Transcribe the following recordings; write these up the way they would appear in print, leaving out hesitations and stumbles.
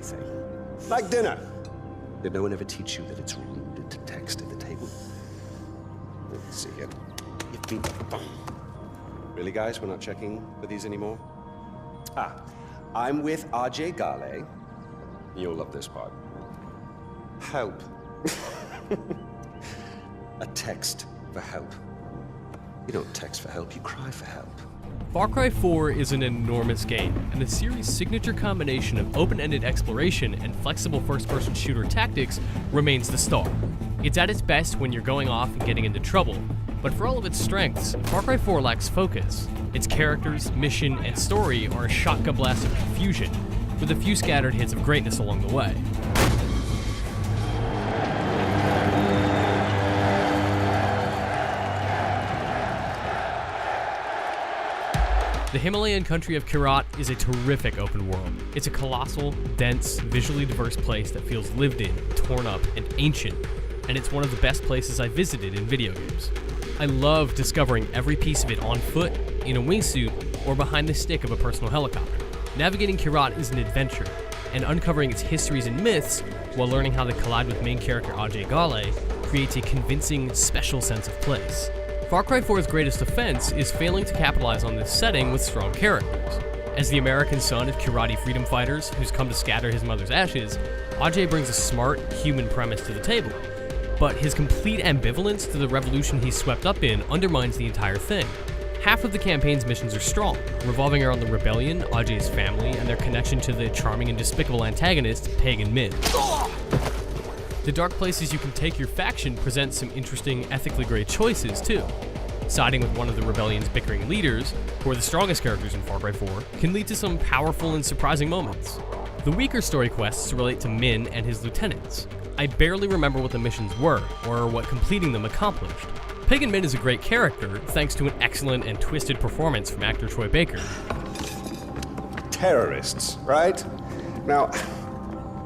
say. Like dinner. Did no one ever teach you that it's rude to text at the table? Let's see here. Really, guys? We're not checking for these anymore? I'm with RJ Gale. You'll love this part. Help. A text for help. You don't text for help, you cry for help. Far Cry 4 is an enormous game, and the series' signature combination of open-ended exploration and flexible first-person shooter tactics remains the star. It's at its best when you're going off and getting into trouble, but for all of its strengths, Far Cry 4 lacks focus. Its characters, mission, and story are a shotgun blast of confusion, with a few scattered hits of greatness along the way. The Himalayan country of Kyrat is a terrific open world. It's a colossal, dense, visually diverse place that feels lived in, torn up, and ancient, and it's one of the best places I've visited in video games. I love discovering every piece of it on foot, in a wingsuit, or behind the stick of a personal helicopter. Navigating Kyrat is an adventure, and uncovering its histories and myths, while learning how they collide with main character Ajay Gale, creates a convincing, special sense of place. Far Cry 4's greatest offense is failing to capitalize on this setting with strong characters. As the American son of Kirati freedom fighters who's come to scatter his mother's ashes, Ajay brings a smart, human premise to the table, but his complete ambivalence to the revolution he's swept up in undermines the entire thing. Half of the campaign's missions are strong, revolving around the rebellion, Ajay's family, and their connection to the charming and despicable antagonist, Pagan Min. The dark places you can take your faction present some interesting, ethically gray choices, too. Siding with one of the rebellion's bickering leaders, who are the strongest characters in Far Cry 4, can lead to some powerful and surprising moments. The weaker story quests relate to Min and his lieutenants. I barely remember what the missions were, or what completing them accomplished. Pagan Min is a great character, thanks to an excellent and twisted performance from actor Troy Baker. Terrorists, right? Now,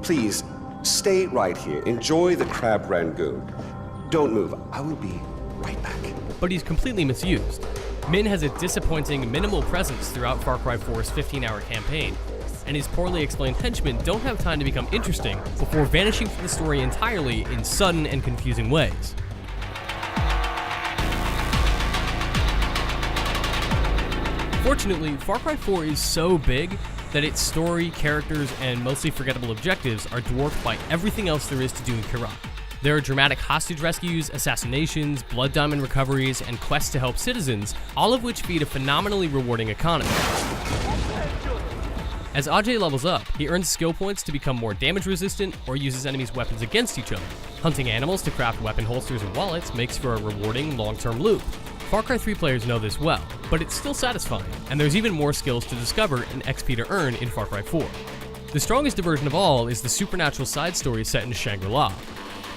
please, stay right here. Enjoy the crab rangoon. Don't move. I will be right back. But he's completely misused. Min has a disappointing, minimal presence throughout Far Cry 4's 15-hour campaign, and his poorly explained henchmen don't have time to become interesting before vanishing from the story entirely in sudden and confusing ways. Fortunately, Far Cry 4 is so big that its story, characters, and mostly forgettable objectives are dwarfed by everything else there is to do in Kyrat. There are dramatic hostage rescues, assassinations, blood diamond recoveries, and quests to help citizens, all of which feed a phenomenally rewarding economy. As Ajay levels up, he earns skill points to become more damage resistant or uses enemies' weapons against each other. Hunting animals to craft weapon holsters and wallets makes for a rewarding, long-term loop. Far Cry 3 players know this well, but it's still satisfying, and there's even more skills to discover and XP to earn in Far Cry 4. The strongest diversion of all is the supernatural side story set in Shangri-La.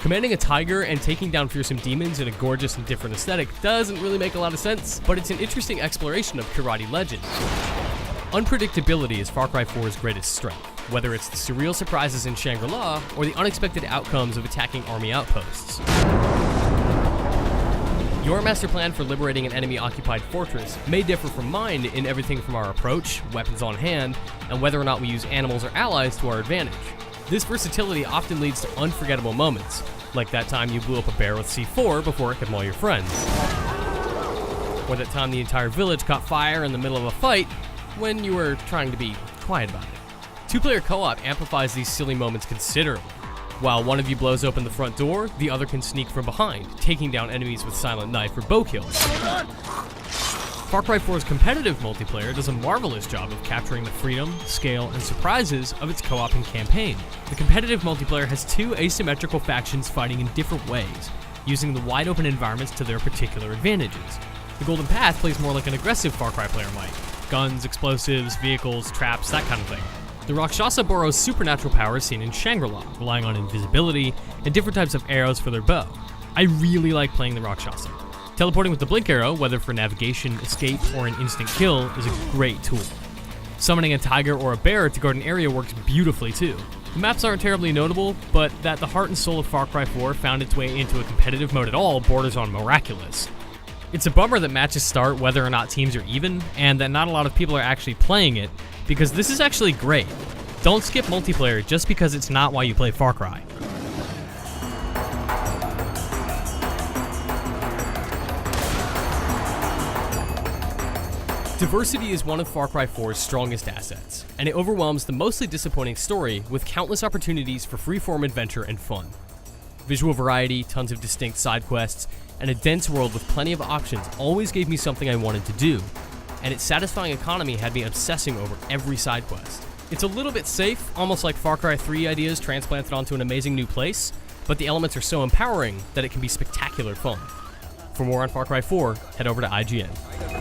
Commanding a tiger and taking down fearsome demons in a gorgeous and different aesthetic doesn't really make a lot of sense, but it's an interesting exploration of Kirati legend. Unpredictability is Far Cry 4's greatest strength, whether it's the surreal surprises in Shangri-La or the unexpected outcomes of attacking army outposts. Your master plan for liberating an enemy-occupied fortress may differ from mine in everything from our approach, weapons on hand, and whether or not we use animals or allies to our advantage. This versatility often leads to unforgettable moments, like that time you blew up a bear with C4 before it could maul your friends. Or that time the entire village caught fire in the middle of a fight when you were trying to be quiet about it. Two-player co-op amplifies these silly moments considerably. While one of you blows open the front door, the other can sneak from behind, taking down enemies with silent knife or bow kills. Far Cry 4's competitive multiplayer does a marvelous job of capturing the freedom, scale, and surprises of its co-op and campaign. The competitive multiplayer has two asymmetrical factions fighting in different ways, using the wide-open environments to their particular advantages. The Golden Path plays more like an aggressive Far Cry player might. Guns, explosives, vehicles, traps, that kind of thing. The Rakshasa borrows supernatural powers seen in Shangri-La, relying on invisibility and different types of arrows for their bow. I really like playing the Rakshasa. Teleporting with the blink arrow, whether for navigation, escape, or an instant kill, is a great tool. Summoning a tiger or a bear to guard an area works beautifully too. The maps aren't terribly notable, but that the heart and soul of Far Cry 4 found its way into a competitive mode at all borders on miraculous. It's a bummer that matches start whether or not teams are even, and that not a lot of people are actually playing it, because this is actually great. Don't skip multiplayer just because it's not why you play Far Cry. Diversity is one of Far Cry 4's strongest assets, and it overwhelms the mostly disappointing story with countless opportunities for freeform adventure and fun. Visual variety, tons of distinct side quests, and a dense world with plenty of options always gave me something I wanted to do, and its satisfying economy had me obsessing over every side quest. It's a little bit safe, almost like Far Cry 3 ideas transplanted onto an amazing new place, but the elements are so empowering that it can be spectacular fun. For more on Far Cry 4, head over to IGN.